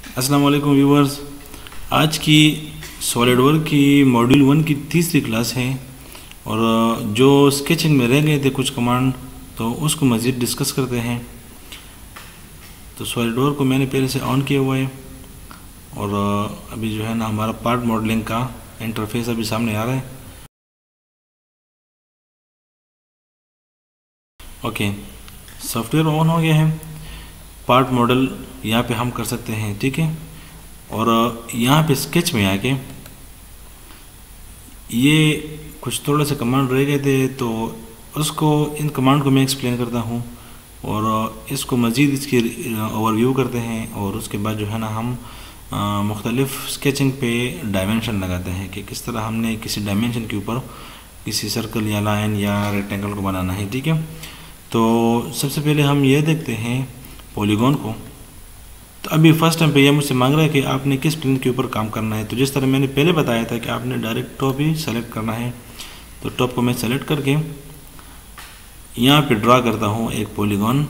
अस्सलाम वालेकुम व्यूवर्स। आज की सॉलिडवर्क की मॉड्यूल 1 की तीसरी क्लास है और जो स्केचिंग में रह गए थे कुछ कमांड, तो उसको मज़ीद डिस्कस करते हैं। तो सॉलिडवर्क को मैंने पहले से ऑन किया हुआ है और अभी जो है ना हमारा पार्ट मॉडलिंग का इंटरफेस अभी सामने आ रहा है। ओके, सॉफ्टवेयर ऑन हो गया है। पार्ट मॉडल यहाँ पे हम कर सकते हैं, ठीक है। और यहाँ पे स्केच में आके ये कुछ थोड़े से कमांड रह गए थे, तो उसको इन कमांड को मैं एक्सप्लेन करता हूँ और इसको मज़ीद इसकी ओवरव्यू करते हैं। और उसके बाद जो है ना हम मुख्तलिफ स्केचिंग पे डायमेंशन लगाते हैं कि किस तरह हमने किसी डायमेंशन के ऊपर किसी सर्कल या लाइन या रेक्टेंगल को बनाना है, ठीक है। तो सबसे पहले हम ये देखते हैं पॉलीगॉन को। तो अभी फर्स्ट टाइम पे यह मुझसे मांग रहा है कि आपने किस प्लेन के ऊपर काम करना है। तो जिस तरह मैंने पहले बताया था कि आपने डायरेक्ट टॉप ही सेलेक्ट करना है, तो टॉप को मैं सेलेक्ट करके यहाँ पे ड्रा करता हूँ एक पॉलीगॉन,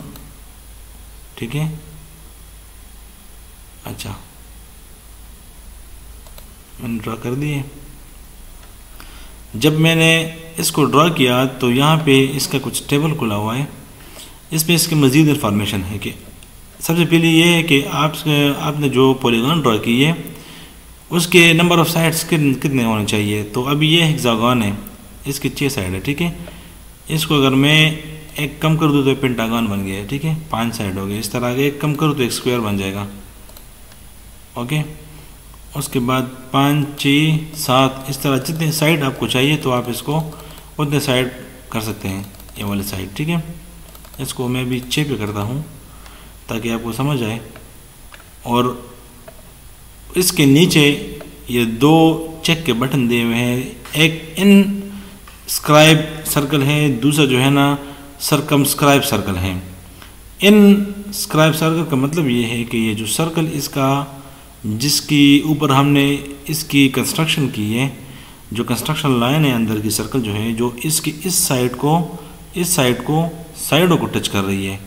ठीक है। अच्छा, मैंने ड्रा कर दिए। जब मैंने इसको ड्रा किया तो यहाँ पे इसका कुछ टेबल खुला हुआ है। इसमें इसकी मज़ीद इन्फॉर्मेशन है कि सबसे पहले ये है कि आपने जो पॉलीगॉन ड्रा की है उसके नंबर ऑफ़ साइड्स कितने होने चाहिए। तो अभी ये हेक्सागन है, इसकी 6 साइड है, ठीक है। इसको अगर मैं एक कम कर दूँ तो पेंटागन बन गया है, ठीक है। 5 साइड हो गए। इस तरह के एक कम करूँ तो एक स्क्वायर बन जाएगा, ओके। उसके बाद 5, 6, 7 इस तरह जितने साइड आपको चाहिए तो आप इसको उतने साइड कर सकते हैं, ये वाले साइड, ठीक है। इसको मैं भी 6 पे करता हूँ ताकि आपको समझ आए। और इसके नीचे ये 2 चेक के बटन दिए हुए हैं, एक इन स्क्राइब सर्कल है, दूसरा जो है ना सर्कमस्क्राइब सर्कल है। इन स्क्राइब सर्कल का मतलब ये है कि ये जो सर्कल इसका जिसकी ऊपर हमने इसकी कंस्ट्रक्शन की है, जो कंस्ट्रक्शन लाइन है अंदर की सर्कल जो है, जो इसकी इस साइडों को टच कर रही है,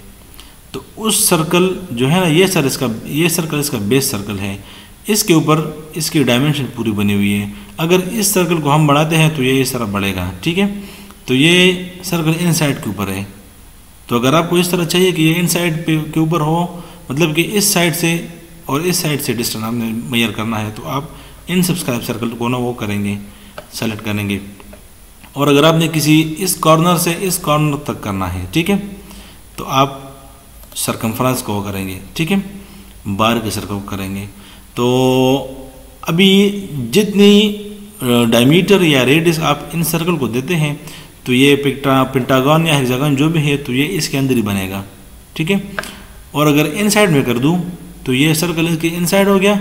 तो उस सर्कल जो है ना ये सर्कल इसका बेस सर्कल है। इसके ऊपर इसकी डायमेंशन पूरी बनी हुई है। अगर इस सर्कल को हम बढ़ाते हैं तो ये इस तरह बढ़ेगा, ठीक है। तो ये सर्कल इन साइड के ऊपर है। तो अगर आपको इस तरह चाहिए कि ये इन साइड के ऊपर हो, मतलब कि इस साइड से और इस साइड से डिस्टेंस आपने मेजर करना है, तो आप इन सब्सक्राइब सर्कल को ना वो करेंगे, सेलेक्ट करेंगे। और अगर आपने किसी इस कॉर्नर से इस कॉर्नर तक करना है, ठीक है, तो आप सरकमफ्रेंस को करेंगे, ठीक है, बार के सर्कल को करेंगे। तो अभी जितनी डायमीटर या रेडियस आप इन सर्कल को देते हैं, तो ये पेंटागन या हेक्सागन जो भी है, तो ये इसके अंदर ही बनेगा, ठीक है। और अगर इन साइड में कर दूं तो ये सर्कल इसके इन साइड हो गया,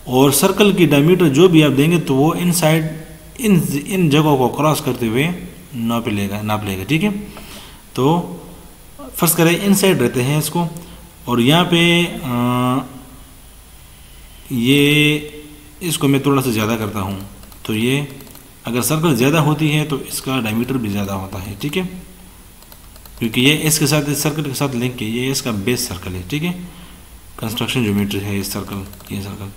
और सर्कल की डायमीटर जो भी आप देंगे तो वो इन साइड इन जगहों को क्रॉस करते हुए नाप लेगा, ठीक है। तो फर्स्ट करें इन साइड रहते हैं इसको, और यहाँ पे ये इसको मैं थोड़ा सा ज़्यादा करता हूँ। तो ये अगर सर्कल ज़्यादा होती है तो इसका डायमीटर भी ज़्यादा होता है, ठीक है, क्योंकि ये इसके साथ इस सर्कल के साथ लिंक है, ये इसका बेस सर्कल है, ठीक है। कंस्ट्रक्शन ज्योमेट्री है इस सर्कल, ये सर्कल।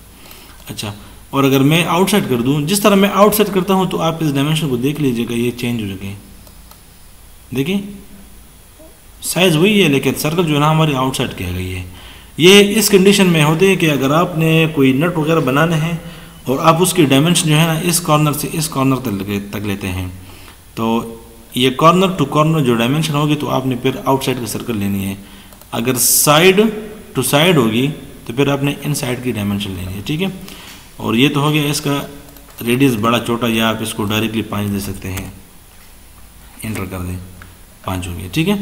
अच्छा, और अगर मैं आउटसाइड कर दूँ, जिस तरह मैं आउटसाइड करता हूँ, तो आप इस डायमेंशन को देख लीजिएगा, ये चेंज हो जाएगी। देखिए साइज़ वही है, लेकिन सर्कल जो है ना हमारी आउटसाइड की गई है। ये इस कंडीशन में होते हैं कि अगर आपने कोई नट वगैरह बनाने हैं और आप उसकी डायमेंशन जो है ना इस कॉर्नर से इस कॉर्नर तक लेते हैं, तो ये कॉर्नर टू कॉर्नर जो डायमेंशन होगी, तो आपने फिर आउटसाइड की सर्कल लेनी है। अगर साइड टू साइड होगी तो फिर आपने इन साइड की डायमेंशन लेनी है, ठीक है। और ये तो हो गया इसका रेडियस बड़ा छोटा, या आप इसको डायरेक्टली 5 दे सकते हैं, इंटर कर दें, 5 हो गया, ठीक है।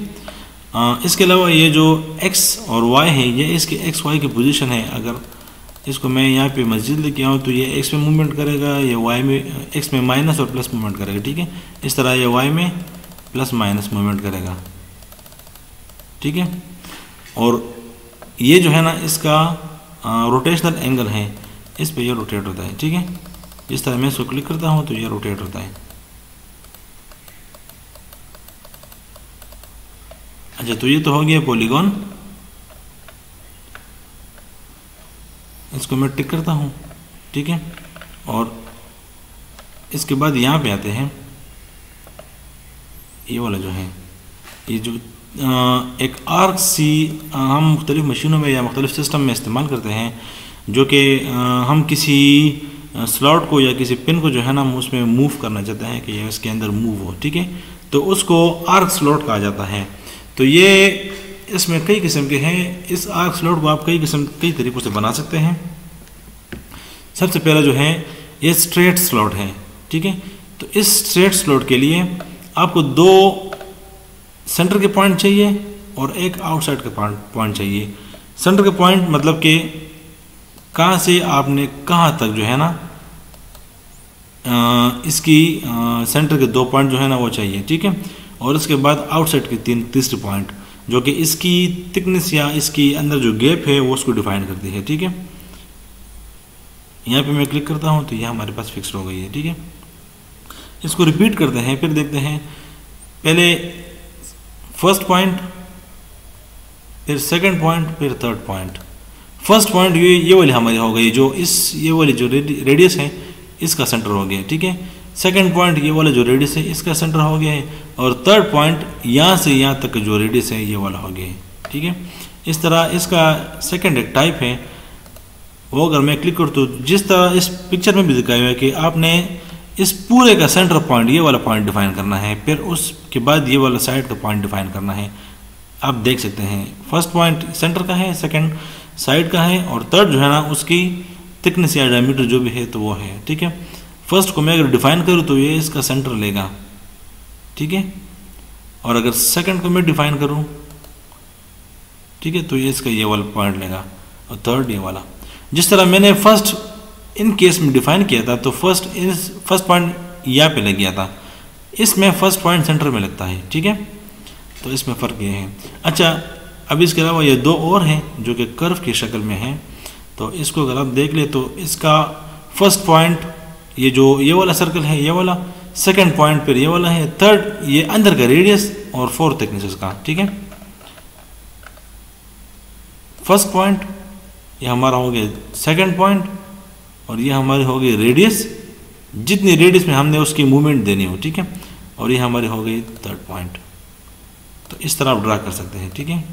इसके अलावा ये जो x और y है, ये इसके x y की पोजीशन है। अगर इसको मैं यहाँ पे मस्जिद लेके आऊँ तो ये x में मूवमेंट करेगा, ये y में x में माइनस और प्लस मूवमेंट करेगा, ठीक है। इस तरह ये y में प्लस माइनस मूवमेंट करेगा, ठीक है। और ये जो है ना इसका रोटेशनल एंगल है, इस पे ये रोटेट होता है, ठीक है। इस तरह मैं इसको क्लिक करता हूँ तो ये रोटेट होता है। अच्छा, तो ये तो हो गया पॉलीगॉन। इसको मैं टिक करता हूँ, ठीक है। और इसके बाद यहाँ पे आते हैं, ये वाला जो है, ये जो एक आर्क सी हम मुख्तलिफ़ मशीनों में या मुख्तलिफ़ सिस्टम में इस्तेमाल करते हैं, जो कि हम किसी स्लॉट को या किसी पिन को जो है ना उसमें मूव करना चाहते हैं कि इसके अंदर मूव हो, ठीक है। तो उसको आर्क स्लॉट कहा जाता है। तो ये इसमें कई किस्म के हैं। इस आर्क स्लॉट को आप कई तरीक़ों से बना सकते हैं। सबसे पहला जो है ये स्ट्रेट स्लॉट है, ठीक है। तो इस स्ट्रेट स्लॉट के लिए आपको 2 सेंटर के पॉइंट चाहिए और एक आउटसाइड के पॉइंट चाहिए। सेंटर के पॉइंट मतलब कि कहाँ से आपने कहाँ तक जो है ना इसकी सेंटर के 2 पॉइंट जो है ना वो चाहिए, ठीक है। और उसके बाद आउटसाइड के तीसरे पॉइंट जो कि इसकी थिकनेस या इसकी अंदर जो गैप है वो उसको डिफाइन करती है, ठीक है। यहाँ पे मैं क्लिक करता हूँ तो यह हमारे पास फिक्स हो गई है, ठीक है। इसको रिपीट करते हैं, फिर देखते हैं पहले फर्स्ट पॉइंट, फिर सेकंड पॉइंट, फिर थर्ड पॉइंट। फर्स्ट पॉइंट ये वाली हमारी हो गई, जो ये वाली जो रेडियस है इसका सेंटर हो गया, ठीक है। सेकंड पॉइंट ये वाला जो रेडियस है इसका सेंटर हो गया है। और थर्ड पॉइंट यहाँ से यहाँ तक जो रेडियस है ये वाला हो गया है, ठीक है। इस तरह इसका सेकंड एक टाइप है, वो अगर मैं क्लिक करूँ तो जिस तरह इस पिक्चर में भी दिखाया हुआ है कि आपने इस पूरे का सेंटर पॉइंट ये वाला पॉइंट डिफाइन करना है, फिर उसके बाद ये वाला साइड का पॉइंट डिफाइन करना है। आप देख सकते हैं फर्स्ट पॉइंट सेंटर का है, सेकंड साइड का है, और थर्ड जो है ना उसकी थिकनेस या डायमीटर जो भी है तो वो है, ठीक है। फर्स्ट को मैं अगर डिफाइन करूँ तो ये इसका सेंटर लेगा, ठीक है। और अगर सेकंड को मैं डिफाइन करूँ, ठीक है, तो ये इसका ये वाला पॉइंट लेगा, और थर्ड ये वाला। जिस तरह मैंने फर्स्ट इन केस में डिफाइन किया था तो फर्स्ट पॉइंट यहाँ पे लग गया था, इसमें फर्स्ट पॉइंट सेंटर में लगता है, ठीक है। तो इसमें फ़र्क ये है। अच्छा, अब इसके अलावा ये 2 और हैं जो कि कर्व की शक्ल में हैं। तो इसको अगर आप देख ले तो इसका फर्स्ट पॉइंट ये वाला सर्कल है, ये वाला, सेकंड पॉइंट फिर ये वाला है, थर्ड ये अंदर का रेडियस और फोर्थ थिकनेस इसका, ठीक है। फर्स्ट पॉइंट ये हमारा हो गया सेकंड पॉइंट, और ये हमारी हो गई रेडियस, जितनी रेडियस में हमने उसकी मूवमेंट देनी हो, ठीक है। और ये हमारी हो गई थर्ड पॉइंट। तो इस तरह आप ड्रा कर सकते हैं, ठीक है।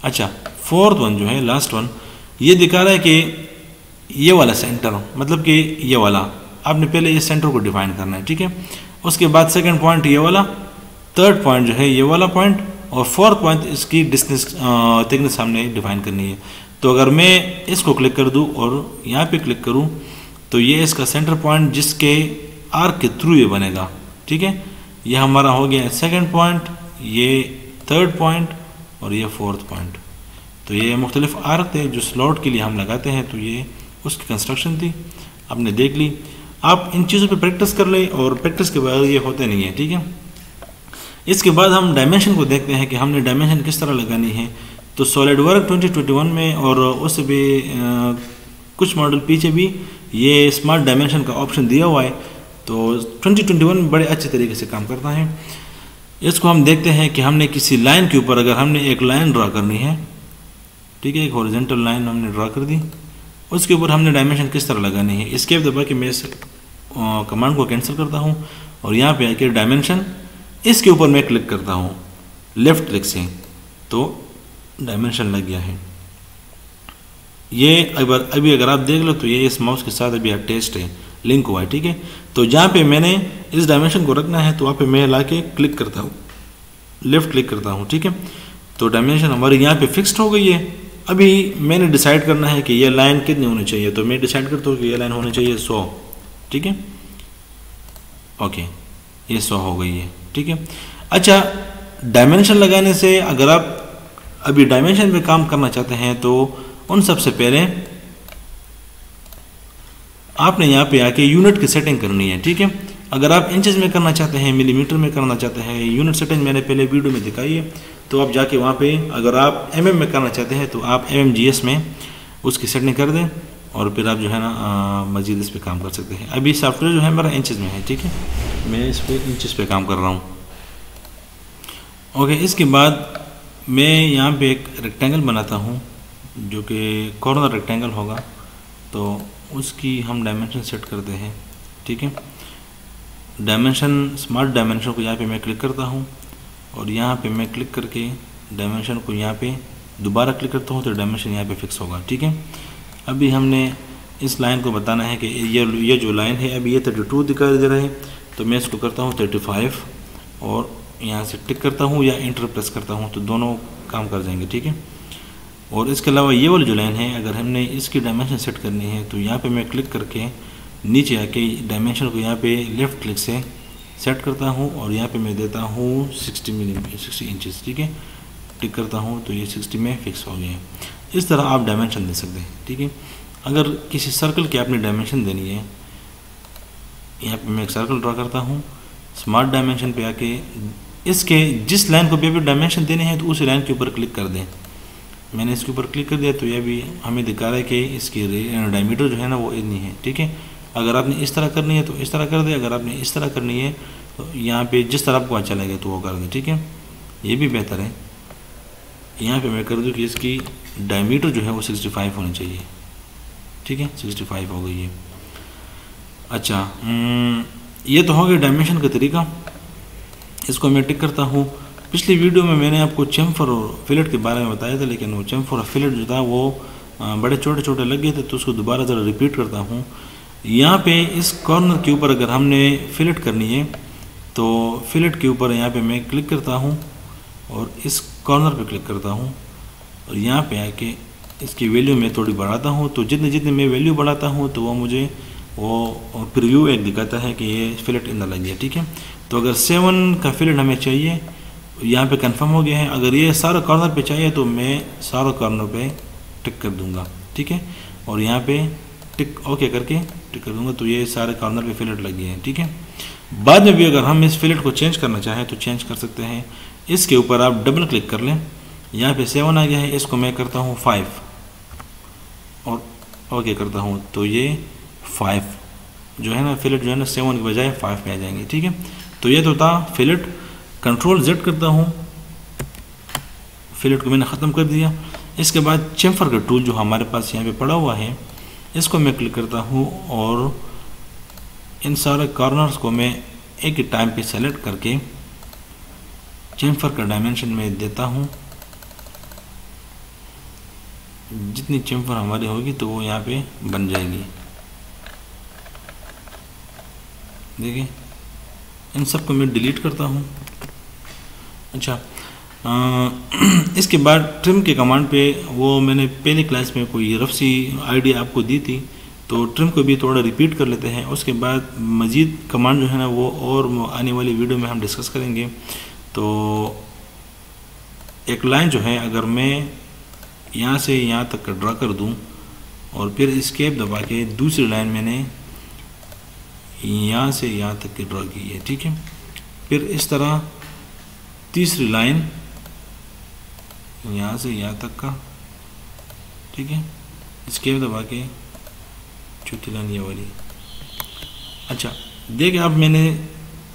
अच्छा, फोर्थ वन जो है, लास्ट वन, ये दिखा रहा है कि ये वाला सेंटर, मतलब कि ये वाला आपने पहले इस सेंटर को डिफाइन करना है, ठीक है। उसके बाद सेकंड पॉइंट ये वाला, थर्ड पॉइंट जो है ये वाला पॉइंट, और फोर्थ पॉइंट इसकी डिस्टेंस थिकनेस हमने डिफाइन करनी है। तो अगर मैं इसको क्लिक कर दूं और यहाँ पे क्लिक करूं तो ये इसका सेंटर पॉइंट जिसके आर्क के थ्रू ये बनेगा, ठीक है। ये हमारा हो गया सेकंड पॉइंट, ये थर्ड पॉइंट, और ये फोर्थ पॉइंट। तो ये मुख्तलिफ आर्क थे जो स्लॉट के लिए हम लगाते हैं। तो ये उसकी कंस्ट्रक्शन थी, आपने देख ली। आप इन चीज़ों पे प्रैक्टिस कर लें, और प्रैक्टिस के बगैर ये होते नहीं है, ठीक है। इसके बाद हम डायमेंशन को देखते हैं कि हमने डायमेंशन किस तरह लगानी है। तो सॉलिडवर्क 2021 में और उससे भी कुछ मॉडल पीछे भी ये स्मार्ट डायमेंशन का ऑप्शन दिया हुआ है। तो 2021 में बड़े अच्छे तरीके से काम करता है। इसको हम देखते हैं कि हमने किसी लाइन के ऊपर अगर हमने एक लाइन ड्रा करनी है, ठीक है, एक हॉरिजॉन्टल लाइन हमने ड्रा कर दी, उसके ऊपर हमने डायमेंशन किस तरह लगानी है। एस्केप दबा के मैं इस कमांड को कैंसिल करता हूँ और यहाँ पे आके डायमेंशन, इसके ऊपर मैं क्लिक करता हूँ लेफ्ट क्लिक से, तो डायमेंशन लग गया है। ये अभी अगर आप देख लो तो ये इस माउस के साथ अभी अटैच्ड है, लिंक हुआ है, ठीक है। तो जहाँ पे मैंने इस डायमेंशन को रखना है तो वहाँ पे मैं ला के क्लिक करता हूँ, लेफ्ट क्लिक करता हूँ, ठीक है। तो डायमेंशन हमारी यहाँ पे फिक्स्ड हो गई है। अभी मैंने डिसाइड करना है कि ये लाइन कितनी होनी चाहिए। तो मैं डिसाइड करता हूँ कि ये लाइन होनी चाहिए 100, ठीक है। ओके, ये 100 हो गई है, ठीक है। अच्छा, डायमेंशन लगाने से अगर आप अभी डायमेंशन पे काम करना चाहते हैं तो उन सबसे पहले आपने यहाँ पे आके यूनिट की सेटिंग करनी है, ठीक है। अगर आप इंचेस में करना चाहते हैं, मिलीमीटर में करना चाहते हैं, यूनिट सेटिंग मैंने पहले वीडियो में दिखाई है। तो आप जाके वहाँ पे अगर आप mm में करना चाहते हैं तो आप mmgs में उसकी सेटिंग कर दें, और फिर आप जो है ना मजीद इस पर काम कर सकते हैं। अभी सॉफ्टवेयर जो है मेरा इंचेस में है, ठीक है, मैं इस पर इंचेस पे काम कर रहा हूँ। ओके, इसके बाद मैं यहाँ पे एक रेक्टेंगल बनाता हूँ जो कि कॉर्नर रेक्टेंगल होगा, तो उसकी हम डायमेंशन सेट करते हैं। ठीक है, डायमेंशन, स्मार्ट डायमेंशन को यहाँ पे मैं क्लिक करता हूँ और यहाँ पे मैं क्लिक करके डायमेंशन को यहाँ पे दोबारा क्लिक करता हूँ तो डायमेंशन यहाँ पे फिक्स होगा। ठीक है, अभी हमने इस लाइन को बताना है कि ये जो लाइन है अभी ये 32 दिखाई दे रहा है, तो मैं इसको करता हूँ 35 और यहाँ से टिक करता हूँ या इंटर प्रेस करता हूँ, तो दोनों काम कर जाएंगे। ठीक है, और इसके अलावा ये वाली जो लाइन है अगर हमने इसकी डायमेंशन सेट करनी है तो यहाँ पे मैं क्लिक करके नीचे आके डायमेंशन को यहाँ पे लेफ़्ट क्लिक से सेट करता हूँ और यहाँ पे मैं देता हूँ 60 इंचेस। ठीक है, टिक करता हूँ तो ये 60 में फिक्स हो गया है। इस तरह आप डायमेंशन दे सकते हैं। ठीक है, अगर किसी सर्कल की आपने डायमेंशन देनी है, यहाँ पे मैं एक सर्कल ड्रा करता हूँ, स्मार्ट डायमेंशन पे आके इसके जिस लाइन को भी अभी डायमेंशन देने हैं तो उस लाइन के ऊपर क्लिक कर दें। मैंने इसके ऊपर क्लिक कर दिया तो ये भी हमें दिखा रहा है कि इसकी डायमीटर जो है ना वो इतनी है। ठीक है, अगर आपने इस तरह करनी है तो इस तरह कर दे, अगर आपने इस तरह करनी है तो यहाँ पे जिस तरह आपको अच्छा लगे तो वो कर दे। ठीक है, ये भी बेहतर है। यहाँ पे मैं कर दूँ कि इसकी डायमीटर जो है वो 65 होनी चाहिए। ठीक है, 65 हो गई है। अच्छा, ये तो हो गया डायमेंशन का तरीका, इसको मैं टिक करता हूँ। पिछली वीडियो में मैंने आपको चेम्फर और फिलेट के बारे में बताया था, लेकिन वो चेम्फर और फिलेट जो था वो बड़े छोटे छोटे लग गए थे, तो उसको दोबारा ज़रा रिपीट करता हूँ। यहाँ पे इस कॉर्नर के ऊपर अगर हमने फिलेट करनी है तो फिलेट के ऊपर यहाँ पे मैं क्लिक करता हूँ और इस कॉर्नर पे क्लिक करता हूँ और यहाँ पे आके इसकी वैल्यू मैं थोड़ी बढ़ाता हूँ। तो जितने जितने मैं वैल्यू बढ़ाता हूँ तो वो मुझे वो प्रीव्यू एक दिखाता है कि ये फिलेट इतना लग गया। ठीक है, तो अगर 7 का फिलेट हमें चाहिए, यहाँ पे कंफर्म हो गया है। अगर ये सारा कॉर्नर पे चाहिए तो मैं सारा कॉर्नर पे टिक कर दूंगा। ठीक है, और यहाँ पे टिक ओके करके टिक कर दूंगा तो ये सारे कॉर्नर पे फिलेट लग गए हैं। ठीक है, बाद में भी अगर हम इस फिलेट को चेंज करना चाहें तो चेंज कर सकते हैं। इसके ऊपर आप डबल क्लिक कर लें, यहाँ पे 7 आ गया है, इसको मैं करता हूँ 5 और ओके करता हूँ तो ये 5 जो है ना फिलेट जो है ना 7 के बजाय 5 पे आ जाएंगे। ठीक है, तो ये तो था फिलेट। कंट्रोल Z करता हूँ, फिलेट को मैंने ख़त्म कर दिया। इसके बाद चेम्फर का टूल जो हमारे पास यहाँ पे पड़ा हुआ है, इसको मैं क्लिक करता हूँ और इन सारे कॉर्नर्स को मैं एक ही टाइम पे सेलेक्ट करके चेम्फर का डायमेंशन में देता हूँ। जितनी चेम्फर हमारी होगी तो वो यहाँ पे बन जाएगी। देखिए, इन सब को मैं डिलीट करता हूँ। अच्छा, इसके बाद ट्रिम के कमांड पे वो मैंने पहले क्लास में कोई रफ सी आइडिया आपको दी थी, तो ट्रिम को भी थोड़ा रिपीट कर लेते हैं। उसके बाद मज़ीद कमांड जो है ना वो और आने वाली वीडियो में हम डिस्कस करेंगे। तो एक लाइन जो है अगर मैं यहाँ से यहाँ तक का ड्रा कर दूँ और फिर एस्केप दबा के दूसरी लाइन मैंने यहाँ से यहाँ तक की ड्रा की है। ठीक है, फिर इस तरह तीसरी लाइन यहाँ से यहाँ तक का। ठीक है, एस्केप दबा के चौथी लाइन ये वाली। अच्छा, देखिए अब मैंने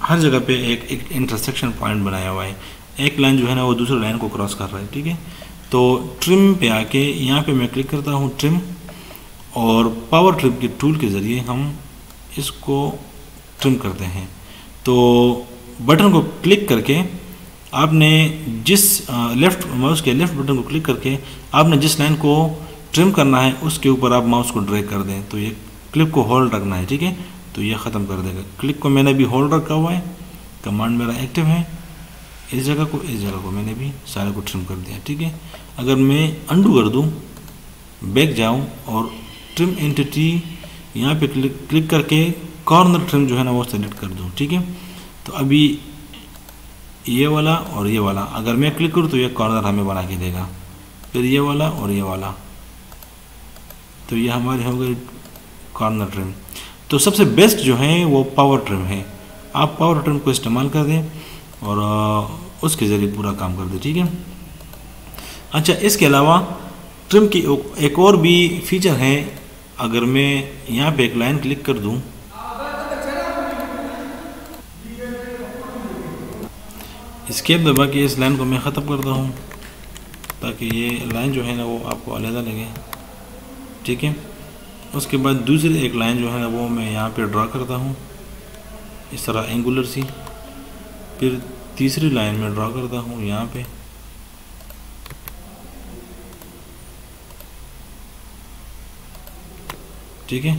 हर जगह पे एक इंटरसेक्शन पॉइंट बनाया हुआ है। एक लाइन जो है ना वो दूसरी लाइन को क्रॉस कर रहा है। ठीक है, तो ट्रिम पे आके यहाँ पे मैं क्लिक करता हूँ ट्रिम, और पावर ट्रिम के टूल के ज़रिए हम इसको ट्रिम करते हैं। तो बटन को क्लिक करके आपने जिस लेफ़्ट माउस के लेफ़्ट बटन को क्लिक करके आपने जिस लाइन को ट्रिम करना है उसके ऊपर आप माउस को ड्रैग कर दें, तो ये क्लिक को होल्ड रखना है। ठीक है, तो ये ख़त्म कर देगा। क्लिक को मैंने भी होल्ड रखा हुआ है, कमांड मेरा एक्टिव है। इस जगह को मैंने भी सारे को ट्रिम कर दिया। ठीक है, अगर मैं अंडू कर दूँ, बैक जाऊँ और ट्रिम एंटिटी यहाँ पे क्लिक करके कॉर्नर ट्रिम जो है ना वो सेलेक्ट कर दूँ। ठीक है, तो अभी ये वाला और ये वाला अगर मैं क्लिक करूँ तो ये कॉर्नर हमें बना के देगा, फिर ये वाला और ये वाला, तो ये हमारे हो गए कॉर्नर ट्रिम। तो सबसे बेस्ट जो है वो पावर ट्रिम है। आप पावर ट्रिम को इस्तेमाल कर दें और उसके ज़रिए पूरा काम कर दें। ठीक है, अच्छा, इसके अलावा ट्रिम की एक और भी फीचर है। अगर मैं यहाँ पे एक लाइन क्लिक कर दूँ, एस्केप दबा के इस लाइन को मैं ख़त्म करता हूँ। ताकि ये लाइन जो है ना वो आपको अलग लगे, ठीक है। उसके बाद दूसरी एक लाइन जो है ना वो मैं यहाँ पे ड्रा करता हूँ इस तरह एंगुलर सी। फिर तीसरी लाइन में ड्रा करता हूँ यहाँ पे, ठीक है।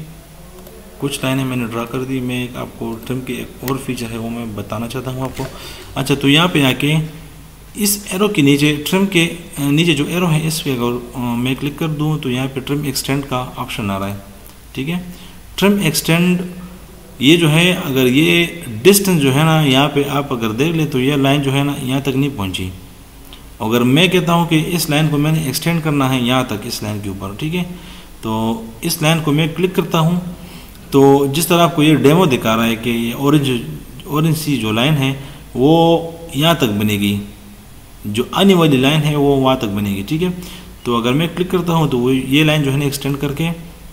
कुछ लाइनें मैंने ड्रा कर दी। मैं एक आपको ट्रिम के एक और फीचर है वो मैं बताना चाहता हूँ आपको। अच्छा, तो यहाँ पे आके इस एरो के नीचे, ट्रिम के नीचे जो एरो है इस पे अगर मैं क्लिक कर दूँ तो यहाँ पे ट्रिम एक्सटेंड का ऑप्शन आ रहा है, ठीक है। ट्रिम एक्सटेंड ये जो है, अगर ये डिस्टेंस जो है ना यहाँ पे आप अगर देख ले तो ये लाइन जो है ना यहाँ तक नहीं पहुँची। अगर मैं कहता हूँ कि इस लाइन को मैंने एक्सटेंड करना है यहाँ तक, इस लाइन के ऊपर, ठीक है, तो इस लाइन को मैं क्लिक करता हूँ तो जिस तरह आपको ये डेमो दिखा रहा है कि ये ऑरेंज सी जो लाइन है वो यहाँ तक बनेगी, जो आने वाली लाइन है वो वहाँ तक बनेगी, ठीक है। तो अगर मैं क्लिक करता हूँ तो वो ये लाइन जो है ना एक्सटेंड करके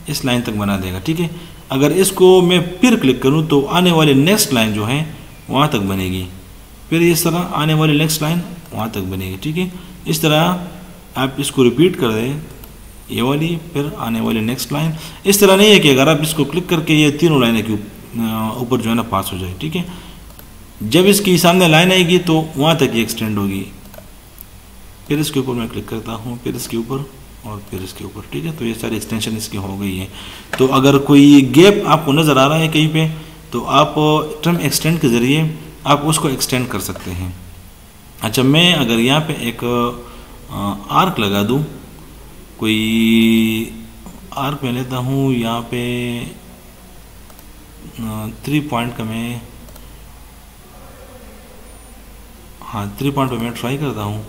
इस लाइन तक बना देगा, ठीक है। अगर इसको मैं फिर क्लिक करूँ तो आने वाली नेक्स्ट लाइन जो है वहाँ तक बनेगी, फिर इस तरह आने वाली नेक्स्ट लाइन वहाँ तक बनेगी, ठीक है। इस तरह आप इसको रिपीट कर दें, ये वाली फिर आने वाली नेक्स्ट लाइन। इस तरह नहीं है कि अगर आप इसको क्लिक करके ये तीनों लाइनें के ऊपर जो है ना पास हो जाए, ठीक है। जब इसकी सामने लाइन आएगी तो वहाँ तक ये एक्सटेंड होगी। फिर इसके ऊपर मैं क्लिक करता हूँ, फिर इसके ऊपर और फिर इसके ऊपर, ठीक है। तो ये सारी एक्सटेंशन इसकी हो गई है। तो अगर कोई गैप आपको नज़र आ रहा है कहीं पे तो आप ट्रिम एक्सटेंड के ज़रिए आप उसको एक्सटेंड कर सकते हैं। अच्छा, मैं अगर यहाँ पे एक आर्क लगा दूँ, कोई आर्क में लेता हूँ यहाँ पे 3 पॉइंट का मैं, हाँ 3 पॉइंट पे मैं ट्राई करता हूँ,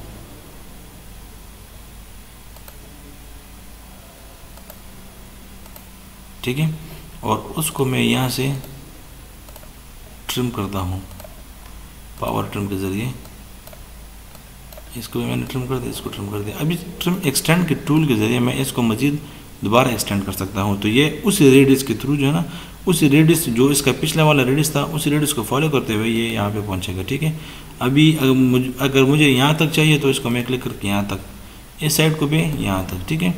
ठीक है। और उसको मैं यहाँ से ट्रिम करता हूँ पावर ट्रिम के ज़रिए। इसको भी मैंने ट्रिम कर दिया, इसको ट्रिम कर दिया। अभी ट्रिम एक्सटेंड के टूल के ज़रिए मैं इसको मज़ीद दोबारा एक्सटेंड कर सकता हूँ। तो ये उसी रेडियस के थ्रू जो है ना, उसी रेडियस जो इसका पिछला वाला रेडियस था उसी रेडियस को फॉलो करते हुए ये यहाँ पे पहुँचेगा, ठीक है। अभी अगर मुझे यहाँ तक चाहिए तो इसको मैं क्लिक करके यहाँ तक, इस साइड को भी यहाँ तक, ठीक है।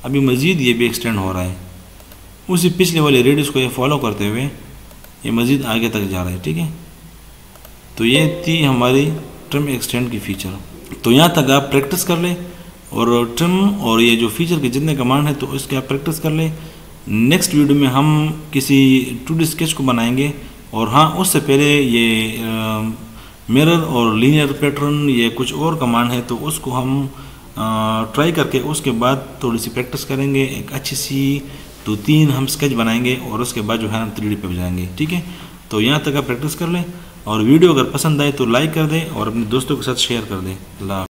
अभी मज़ीद ये भी एक्सटेंड हो रहा है, उसी पिछले वाले रेडियस को ये फॉलो करते हुए ये मज़ीद आगे तक जा रहा है, ठीक है। तो ये थी हमारी ट्रिम एक्सटेंड की फ़ीचर। तो यहाँ तक आप प्रैक्टिस कर लें और ट्रिम और ये जो फीचर के जितने कमांड है तो इसके आप प्रैक्टिस कर लें। नेक्स्ट वीडियो में हम किसी 2D स्केच को बनाएंगे। और हाँ, उससे पहले ये मिरर और लीनियर पैटर्न, ये कुछ और कमांड है तो उसको हम ट्राई करके उसके बाद थोड़ी सी प्रैक्टिस करेंगे। एक अच्छी सी 2-3 हम स्केच बनाएंगे और उसके बाद जो है हम 3D पे जाएंगे, ठीक है। तो यहाँ तक आप प्रैक्टिस कर लें और वीडियो अगर पसंद आए तो लाइक कर दें और अपने दोस्तों के साथ शेयर कर दें। अल्लाह।